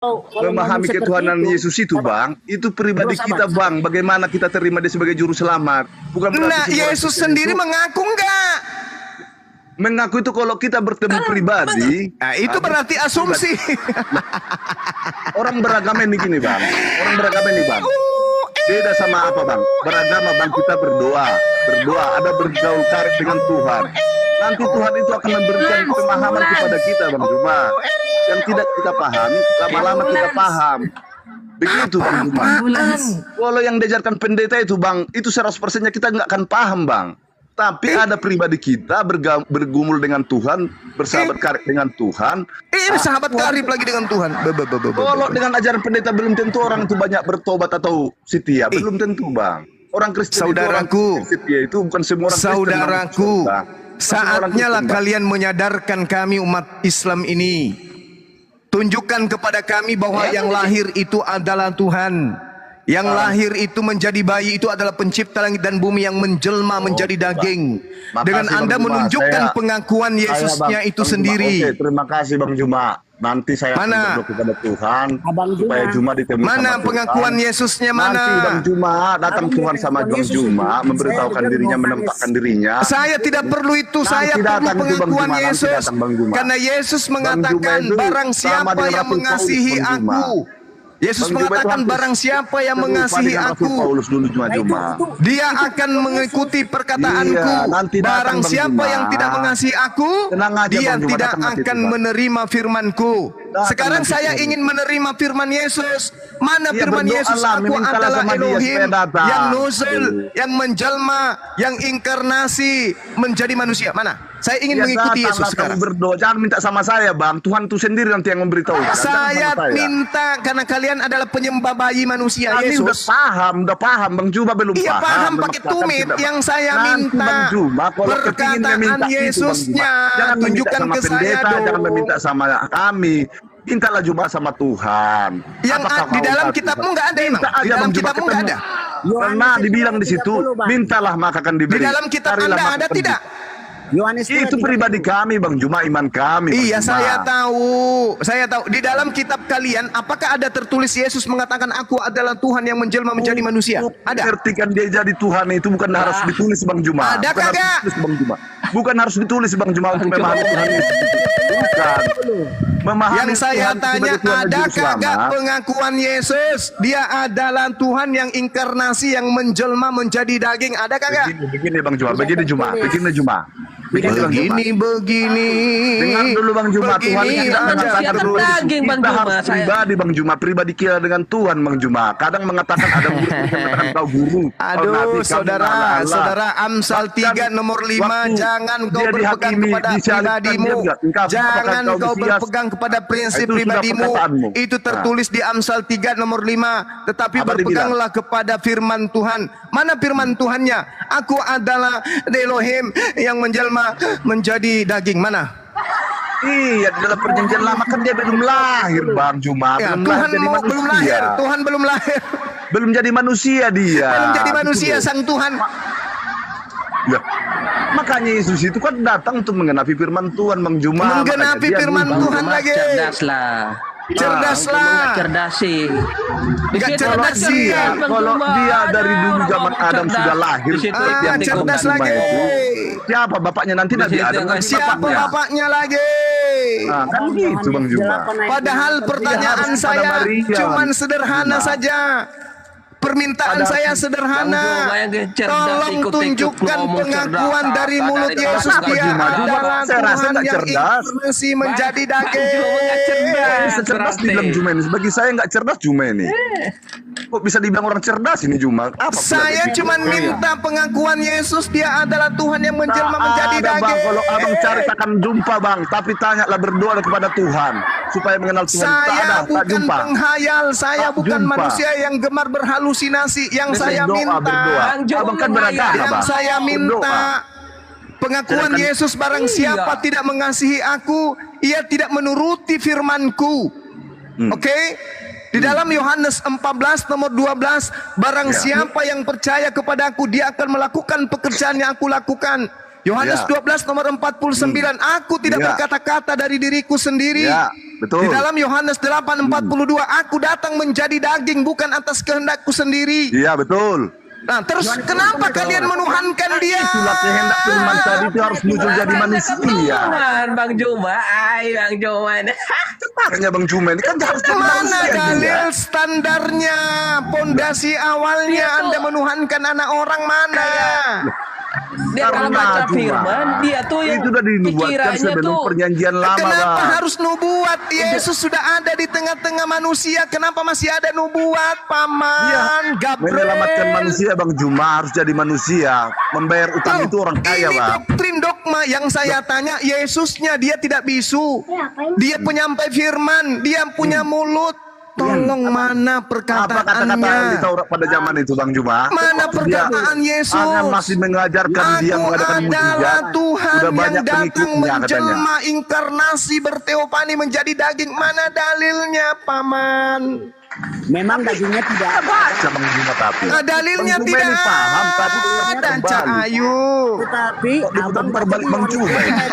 kalau Memahami ngomong seperti ketuhanan Yesus itu, Bang, itu pribadi Dosa, kita, Bang. Bagaimana kita terima dia sebagai juru selamat? Bukan berarti Nah, semua orang Yesus Kristen sendiri itu mengaku enggak? mengaku itu kalau kita bertemu pribadi. Nah, itu berarti asumsi. Orang beragama ini gini, Bang. Orang beragama ini, Bang. Beda sama apa, Bang? Beragama, Bang, kita berdoa. Berdoa, ada bergaul karib dengan Tuhan. Nanti Tuhan itu akan memberikan pemahaman kepada kita, Bang. Cuma yang tidak kita pahami, lama-lama kita paham. Begitu, Bang. Cuma kalau yang diajarkan pendeta itu, Bang, itu 100%-nya kita nggak akan paham, Bang. Tapi ada pribadi kita bergumul dengan Tuhan, bersahabat karib dengan Tuhan. Ini sahabat karib lagi dengan Tuhan. Kalau dengan ajaran pendeta belum tentu orang itu banyak bertobat atau setia, belum tentu, Bang. Orang Kristen Saudaraku, itu orang setia itu bukan semua orang saudaraku, Kristen. saatnya lah kalian menyadarkan kami umat Islam ini. Tunjukkan kepada kami bahwa yang lahir itu adalah Tuhan. Yang lahir itu menjadi bayi itu adalah pencipta langit dan bumi yang menjelma menjadi daging. Dengan Anda menunjukkan pengakuan Yesusnya itu sendiri. Oke, terima kasih Bang Juma. Nanti saya akan berdoa kepada Tuhan supaya Juma ditemui mana sama pengakuan Tuhan. Yesusnya mana? Nanti Bang Juma datang Tuhan sama Bang Juma memberitahukan dirinya, menempatkan dirinya. Saya tidak perlu itu, saya perlu pengakuan Yesus. Karena Yesus mengatakan barang siapa yang mengasihi aku. Yesus mengatakan barang siapa yang mengasihi aku, dia akan mengikuti perkataanku. Barang siapa yang tidak mengasihi aku, dia tidak akan menerima firmanku. Sekarang saya ingin menerima firman Yesus. Mana firman Yesus? Aku adalah Elohim yang nuzul, yang menjelma, yang inkarnasi menjadi manusia. Mana? Saya ingin mengikuti Yesus sekarang. Berdoa, jangan minta sama saya, Bang. Tuhan itu sendiri nanti yang memberitahu. Saya minta karena kalian adalah penyembah bayi manusia. Yesus udah paham, Bang Juma belum paham. Iya paham pakai tumit. Yang saya minta perkataan Yesusnya. Tunjukkan ke saya dong. Jangan meminta sama kami. Mintalah Juma sama Tuhan. Yang di dalam kitabmu nggak ada, emang? Di dalam kitabmu nggak ada. Karena dibilang di situ, mintalah maka akan diberi. Di dalam kitab Anda ada tidak? Itu pribadi kami, Bang Juma, iman kami. Iya, saya tahu. Saya tahu. Di dalam kitab kalian, apakah ada tertulis Yesus mengatakan aku adalah Tuhan yang menjelma menjadi manusia? Ada. Mengertikan dia jadi Tuhan itu bukan harus ditulis, Bang Juma. Ada kagak? Bukan harus ditulis, Bang Juma, untuk memahami Tuhan Yesus. Bukan. Yang saya tanya, ada kagak pengakuan Yesus? Dia adalah Tuhan yang inkarnasi, yang menjelma menjadi daging. Ada kagak? Begini Bang Juma, begini Juma. Begini. Dengar dulu Bang Juma, Tuhan tidak mengatakan daging, Bang kita Juma, harus pribadi, Bang Juma, pribadi kita dengan Tuhan, Bang Juma. Kadang mengatakan ada murid yang mengatakan kau guru. Aduh, saudara, Amsal 3 nomor 5, jangan kau berpegang kepada pribadimu. Jangan kau berpegang kepada prinsip pribadimu. Itu tertulis di Amsal 3 nomor 5. Tetapi berpeganglah kepada firman Tuhan. Mana firman Tuhannya? Aku adalah Elohim yang menjelma menjadi daging. Mana? Iya, dalam perjanjian lama kan dia belum lahir, Bang Juma. Ya, belum lahir. Tuhan belum lahir. Belum jadi manusia dia. Belum jadi manusia, sang Tuhan. Ya. Makanya Yesus itu kan datang untuk menggenapi firman Tuhan, Bang Juma. Menggenapi firman Tuhan lagi. Cerdaslah. Cerdasi. Enggak cerdas dia. Kalau dia dari dulu zaman Adam sudah lahir, cerdas lagi. Siapa bapaknya nanti Nabi Adam? Siapa bapaknya lagi? Nah, kan gitu Bang Juma. Padahal pertanyaan saya cuman sederhana saja. Permintaan saya sederhana. Tolong tunjukkan pengakuan dari mulut Yesus. Dia adalah Tuhan yang inkarnasi menjadi daging. Cerdas dibilang Juma ini. Bagi saya nggak cerdas Juma ini. Kok bisa dibilang orang cerdas ini Juma? Saya cuma minta pengakuan Yesus. Dia adalah Tuhan yang menjelma menjadi daging. Bang, kalau abang cari takkan jumpa Bang. Tapi tanyalah, berdoa kepada Tuhan supaya mengenal Tuhan. Saya bukan penghayal. Saya bukan manusia yang gemar berhalusinasi. Yang saya minta, abang kan beragama, yang saya minta pengakuan Yesus. Barang siapa tidak mengasihi aku, ia tidak menuruti firmanku. Oke? Di dalam Yohanes 14 nomor 12, barang siapa yang percaya kepadaku, dia akan melakukan pekerjaan yang aku lakukan. Yohanes 12 nomor 49, aku tidak berkata-kata dari diriku sendiri. Betul. Di dalam Yohanes 8:42, aku datang menjadi daging bukan atas kehendakku sendiri. Iya, betul. Nah, terus kenapa kalian menuhankan dia? Itulah kehendak firman tadi itu harus muncul jadi manusia. Bang Juma, Bang Juma. Makanya Bang Juma ini kan harus jadi Mana manusia dalil juga. standarnya, pondasi awalnya Anda menuhankan anak orang mana? Dia kalau baca Cuma. firman, dia tuh yang Itu udah dinubuatkan pikirannya sebelum tuh perjanjian lama, Kenapa Bang. harus nubuat? Yesus sudah ada di tengah-tengah manusia. Kenapa masih ada nubuat, Paman? Menyelamatkan Gabriel. manusia Bang Juma harus jadi manusia. Membayar utang itu orang kaya, Ini Bang. doktrin dogma yang saya tanya. Yesusnya dia tidak bisu. Dia penyampai firman. Dia punya mulut. Tolong mana Apa kata-kata perkataannya? di Taurat pada zaman itu Bang Juma? Mana perkataan Yesus? Hanya masih mengajarkan dia Aku mengadakan adalah mujizat. Tuhan Sudah yang banyak datang pengikutnya katanya. menjelma inkarnasi berteopani menjadi daging. Mana dalilnya, Paman? Memang dagingnya tidak ada, Baca Bang Juma tapi. Nah, dalilnya Bang Juma tidak ini paham tapi ada, kembali. Cak Ayu. tetapi Kok diputar balik Bang Juma ini?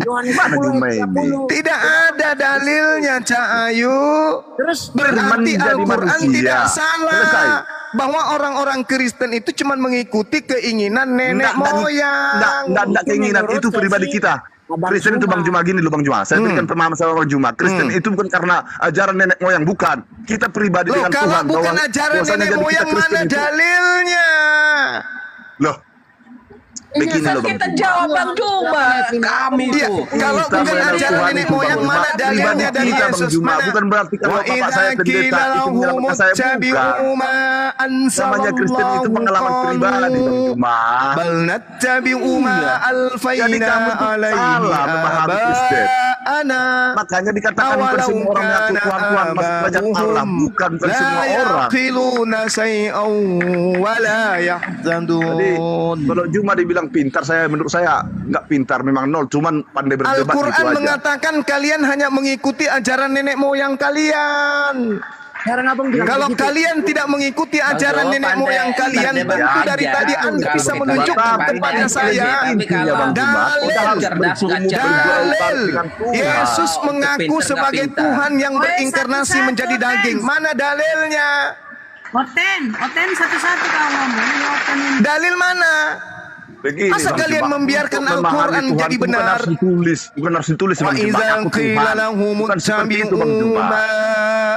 Yohanes Mana Juma 10 ayat ini? 30. Tidak ada dalilnya, Cak Ayu. Terus Berarti menjadi Al-Quran manusia. tidak salah. Selesai. Bahwa orang-orang Kristen itu cuma mengikuti keinginan nenek moyang. Enggak keinginan menurut itu pribadi versi kita. Abang Kristen itu Juma. Bang Juma gini loh Bang Juma. Saya berikan pemahaman sama Bang Juma. Kristen itu bukan karena ajaran nenek moyang, bukan. Kita pribadi Loh, dengan kalau Tuhan. bukan bahwa- ajaran bahwasanya nenek jadi kita moyang, Kristen mana itu- dalilnya? Loh. Begini loh Bang kita Juma. jawab Bang Juma. Kami Iya, tuh. kalau Kita bukan mengenal ajaran Tuhan nenek itu, moyang, Bang mana Juma. dalilnya Pribadi dari kita, Bang Yesus? Juma. Mana? Bukan berarti kalau Wa bapak idza saya pendeta qila itu lahum menyelamatkan saya, ittabi'u bukan. ma Namanya Kristen itu pengalaman pribadi Bang Juma. bal nattabi'u ma Iya. Jadi alfaina kamu tuh alaihi salah memahami Kristen. aba'ana. Makanya dikatakan bukan Awalau semua orang mengaku kana Tuhan masih banyak Allah. Bukan la semua orang. yaqiluna shay'an wa la Jadi yahtadun. kalau Juma dibilang pintar, menurut saya nggak pintar, memang nol, cuman pandai berdebat gitu Al-Quran aja. mengatakan kalian hanya mengikuti ajaran nenek moyang kalian. sekarang abang bilang Kalau begitu. kalian tidak mengikuti ajaran Bang, nenek pandai- moyang kalian, pandai tentu belajar. dari tadi Anda Kalau bisa kita menunjukkan pandai kepada belajar, saya tapi kalau Bang Juma, kita harus cerdas nggak bergumul cerdas. bergaul dalil dengan Tuhan. Yesus Wow, mengaku pintar, sebagai pintar. Tuhan yang berinkarnasi menjadi daging. Mana dalilnya? Oten satu-satu kau ngomong. Ini Oten ini. Dalil mana? Begini, Masa Bang kalian Juma, membiarkan untuk memahami Al-Quran Tuhan jadi itu bukan benar? harus ditulis, bukan harus ditulis Wa Bang Juma, idza aku qila Tuhan. lahum Bukan seperti itu Bang ittabi'u Juma. ma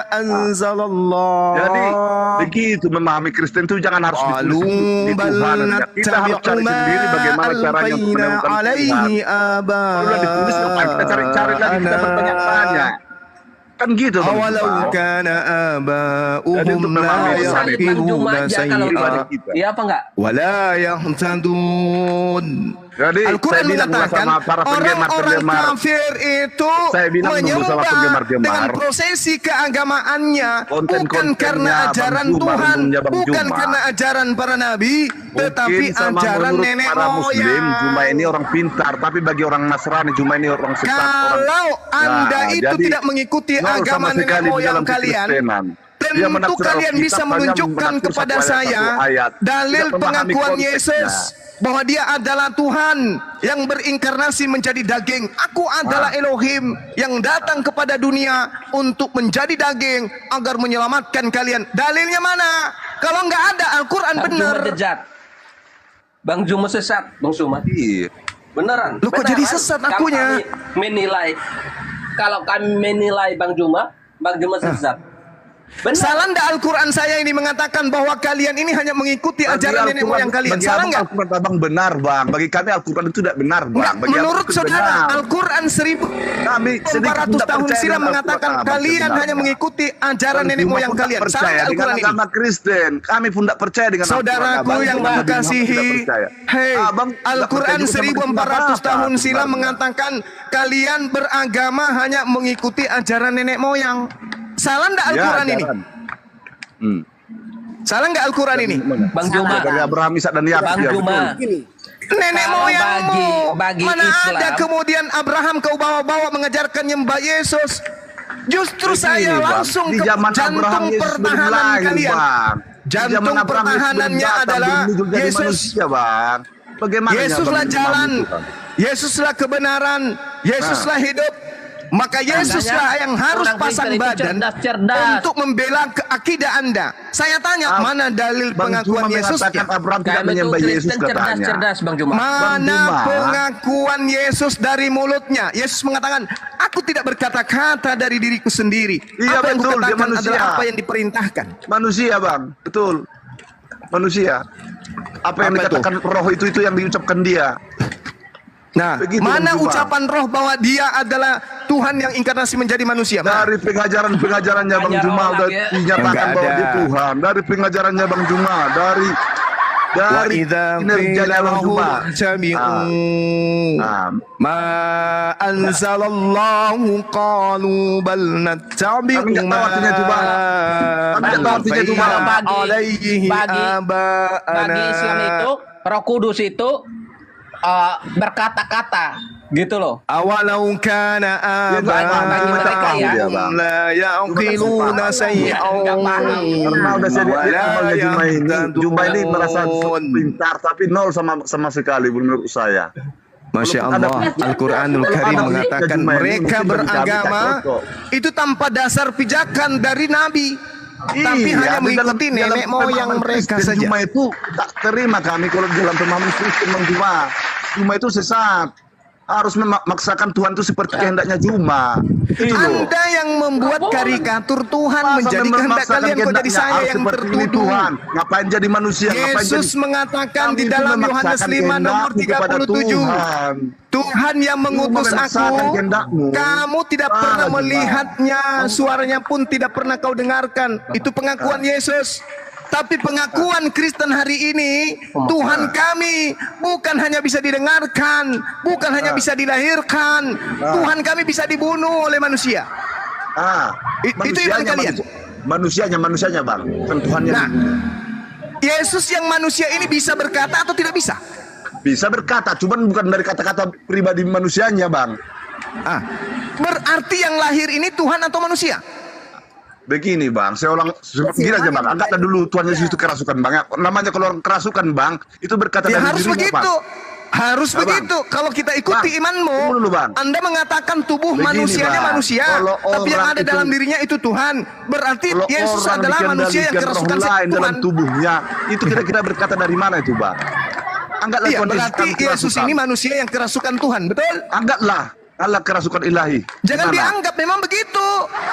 anzalallah. Jadi begitu memahami Kristen itu jangan harus ditulis Qalu di bal Tuhan. Kita harus cari nattabi'u ma sendiri bagaimana caranya untuk alfaina menemukan Tuhan. alaihi aba. Kalau udah ditulis ngapain kita cari-cari lagi, kita bertanya-tanya. Kan gitu Bang Awalau Juma. kana Jadi aba'uhum untuk la memahami Tuhan Salib itu, Bang Juma yaqiluna aja kalau shay'a gitu. Iya apa enggak? wala yahtadun. Jadi Al-Quran saya bilang mengatakan sama para orang-orang penggemar-penggemar, kafir itu saya bilang dulu sama menyembah penggemar-gemar, dengan prosesi keagamaannya bukan konten-kontennya karena Bang ajaran Juma, Tuhan, renungnya Bang bukan Juma. karena ajaran para nabi, tetapi mungkin sama ajaran menurut nenek para Muslim, moyang. Juma ini orang pintar, tapi bagi orang Nasrani, Juma ini orang sesat. Kalau Anda Nah, itu jadi, tidak mengikuti nol sama agama nenek sekali di moyang dalam kalian, kekristenan. Dia tentu menafsir kalian Alkitab, bisa hanya menunjukkan menafsir kepada satu ayat, saya satu ayat. dalil Tidak memahami pengakuan konteksnya. Yesus bahwa dia adalah Tuhan yang berinkarnasi menjadi daging. Aku adalah Elohim yang datang kepada dunia untuk menjadi daging agar menyelamatkan kalian. Dalilnya mana? Kalau nggak ada Al-Quran Bang benar. Juma dejat. Bang Juma sesat, Bang Juma. Iya. Beneran. Loh, kok Beneran. jadi sesat akunya? Kami menilai. Kalau kami menilai Bang Juma sesat. Benar. Salah nggak Al-Quran saya ini mengatakan bahwa kalian ini hanya mengikuti ajaran nenek moyang kalian? Bagi Salah abang nggak? Al-Quran abang benar bang. Bagi kami Al-Quran itu tidak benar bang. Nggak, Bagi menurut abang itu saudara benar. Al-Quran Kami sedikit 1400 tidak tahun percaya silam dengan mengatakan Al-Quran, abang, kalian sebenarnya. hanya mengikuti ajaran Bang nenek Juma moyang pun tak kalian. Salah percaya nggak dengan Al-Quran ini? agama Kristen. Kami pun tidak percaya dengan Saudaraku Al-Quran, yang abang. Nabi Muhammad dikasihi, tidak percaya. hei, Abang tidak Al-Quran percaya juga sama 1400 kita tahun apa, silam sebenarnya. mengatakan kalian beragama hanya mengikuti ajaran nenek moyang. Salah nggak Ya, Al-Quran ini? ajaran. Hmm. Salah nggak Al-Quran ini? Bang Juma. Dari Abraham, Ishak dan Yakub. Bang ya, Juma. betul. Gini, Nenek Kalau moyangmu bagi mana Islam- ada kemudian Abraham kau bawa-bawa mengajarkan nyembah Yesus. Justru Begini, saya Bang. langsung Di ke zaman jantung Abraham, Yesus belum pertahanan lahir, kalian. Bang. Di Jantung zaman Abraham, Yesus belum pertahanannya datang, adalah belum muncul jadi Yesus. manusia, bang. Bagaimana Yesuslah Abang jalan, memahami Tuhan? Yesuslah kebenaran, Yesuslah hidup. Maka Yesuslah yang harus orang pasang Kristen itu badan cerdas. untuk membela akidah Anda. Saya tanya, mana dalil Bang pengakuan Juma Yesusnya? mengatakan Abraham tidak Kami tuh menyembah Yesus Kristen katanya. cerdas, Bang Juma. Mana Juma. pengakuan Yesus dari mulutnya? Yesus mengatakan, aku tidak berkata-kata dari diriku sendiri. Iya, Apa yang betul, dia kukatakan manusia. adalah apa yang diperintahkan. Manusia bang, betul. Manusia. Apa yang Apa itu? dikatakan roh itu yang diucapkan dia. Nah, Begitu, mana Bang Juma. ucapan roh bahwa dia adalah Tuhan yang inkarnasi menjadi manusia? Mana? Dari pengajarannya Bang Ngajar Juma orang udah ya. dinyatakan Enggak bahwa ada. dia Tuhan. Dari pengajarannya Bang Juma, dari kinerjanya Bang Juma. Ah. Ma anzalallahu qalu bal nattabi'u Kami nggak tahu artinya itu, Bang. Kami nggak tahu artinya itu, Bang. Bagi Islam itu Roh Kudus itu berkata-kata gitu loh. Awalau kana bagi mereka ya. la yaqiluna Nggak paham. Karena udah saya lihat Juma ini, Juma ini merasa yahtadun. pintar tapi nol sama sekali menurut saya. Masya Allah, Al-Quranul Karim mengatakan mereka beragama itu tanpa dasar pijakan dari Nabi, tapi hanya mengikuti nenek moyang mereka saja. Juma itu tak terima kami kalau dalam pemahaman Kristen Bang Juma. Juma itu sesat. Harus memaksakan Tuhan itu seperti kehendaknya Juma. Itu loh. Anda yang membuat karikatur Tuhan menjadi kehendak kalian, kok jadi saya yang tertuduh. Tuhan. Ngapain jadi manusia? Yesus mengatakan di dalam Yohanes 5 nomor 37, Tuhan yang mengutus aku, kamu tidak pernah melihatnya, suaranya pun tidak pernah kau dengarkan. Itu pengakuan Yesus. Tapi pengakuan Kristen hari ini, Tuhan kami bukan hanya bisa didengarkan, bukan hanya bisa dilahirkan, Tuhan kami bisa dibunuh oleh manusia. Itu iman kalian. Manusianya bang, bukan Tuhannya. Nah, Yesus yang manusia ini bisa berkata atau tidak bisa? Bisa berkata, cuman bukan dari kata-kata pribadi manusianya bang. Berarti yang lahir ini Tuhan atau manusia? Begini bang, saya ulang gini aja bang. Anggaplah dulu Tuhan Yesus itu kerasukan bang. Namanya kalau orang kerasukan bang, itu berkata Ya dari harus dirinya, begitu. Bang. Harus Ya, begitu. Kalau kita ikuti Bang, imanmu, tunggu dulu, Bang. Anda mengatakan tubuh Begini, manusianya Bang. manusia, Kalau tapi yang orang ada itu- dalam dirinya itu Tuhan. Berarti Kalau Yesus orang adalah manusia yang dikendalikan kerasukan roh lain dalam Tuhan. tubuhnya, itu kira-kira berkata dari mana itu bang? Anggaplah Iya, Tuhan berarti Yesus kan Yesus kerasukan. ini manusia yang kerasukan Tuhan, betul? Anggaplah Allah kerasukan ilahi. Jangan Gimana? dianggap memang begitu.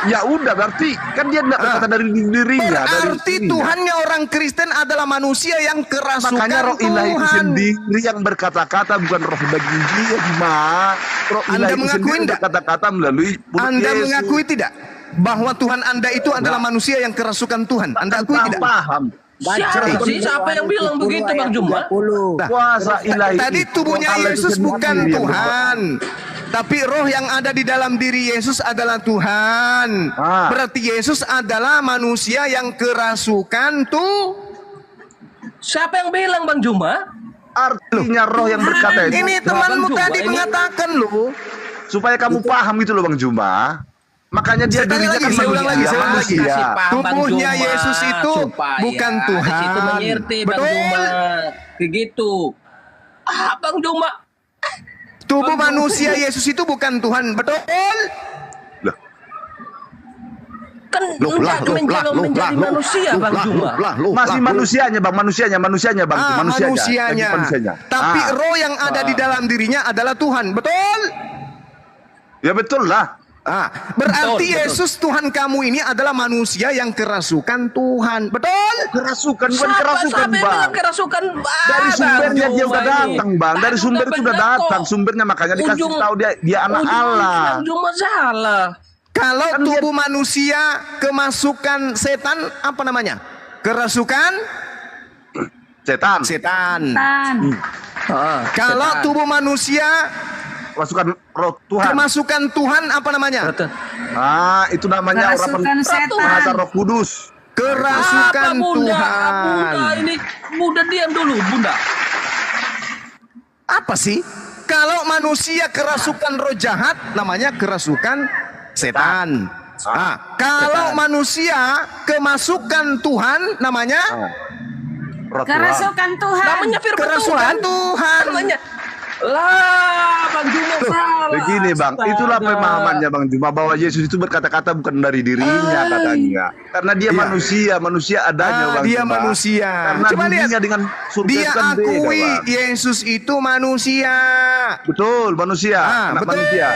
Ya udah berarti kan dia tidak berkata dari dirinya. Berarti Tuhannya orang Kristen adalah manusia yang kerasukan Makanya roh ilahi itu Tuhan. sendiri yang berkata-kata, bukan roh bagi dia, roh Anda ilahi itu mengakui sendiri enggak? berkata-kata melalui mulut Anda Yesus. mengakui tidak bahwa Tuhan Anda itu adalah manusia yang kerasukan Tuhan? Anda akui tidak? Paham. Siapa sih? Siapa yang bilang begitu Bang Juma? Nah, Kuasa ilahi tadi itu, tubuhnya Allah itu Yesus sendiri bukan yang Tuhan, tapi roh yang ada di dalam diri Yesus adalah Tuhan. Berarti Yesus adalah manusia yang kerasukan tuh. Siapa yang bilang Bang Juma? Artinya roh yang berkata itu. Ini temanmu Bang tadi Juma, ini- mengatakan loh. Supaya kamu paham itu loh Bang Juma. Makanya dia Sekali dirinya lagi, kan saya ulang lagi, manusia. saya ulang lagi. Kasih paham, Bang Tubuhnya Juma, Yesus itu supaya bukan Tuhan. di situ mengerti Bang Betul. Juma. Begitu. Bang Juma. Tubuh Bang manusia Yesus itu bukan Tuhan, betul? Lah, Kan menjadi manusia Bang Juma. masih manusianya Bang, manusianya Bang, Manusianya. manusianya. Tapi roh yang ada di dalam dirinya adalah Tuhan, betul? Ya betul lah. Berarti Betul, Yesus Tuhan kamu ini adalah manusia yang kerasukan Tuhan, betul? Kerasukan bukan Siapa kerasukan yang Bang. bilang kerasukan? Dari sumbernya dia udah datang Bang. Dari Tadi sumber udah itu udah benar datang. kok. Sumbernya makanya dikasih Ujung- tahu dia anak Allah. Bang Juma salah. Kalau Kan dia- tubuh manusia kemasukan setan, apa namanya? Kerasukan Setan. setan. Tan. Kalau Setan. tubuh manusia Kerasukan roh Tuhan. kemasukan Tuhan, apa namanya? Betul. Itu namanya Kerasukan bahasa setan. Roh Kudus. Kerasukan Apa Bunda? Tuhan. Bunda ini Bunda diam dulu Bunda. Apa sih? Kalau manusia kerasukan roh jahat, namanya kerasukan setan. Kalau manusia kemasukan Tuhan, namanya Roh Tuhan. Kerasukan Tuhan. Namanya firman kerasukan Tuhan. Namanya Lah, Bang Juma salah. Begini Bang, itulah Astaga. pemahamannya Bang Juma, bahwa Yesus itu berkata-kata bukan dari dirinya katanya. Karena dia Iya. manusia adanya Bang Dia Juma. manusia. Karena Coba lihat, dirinya dengan surga dia itu kan beda, akui Bang. Yesus itu manusia. Betul, manusia, anak betul. manusia.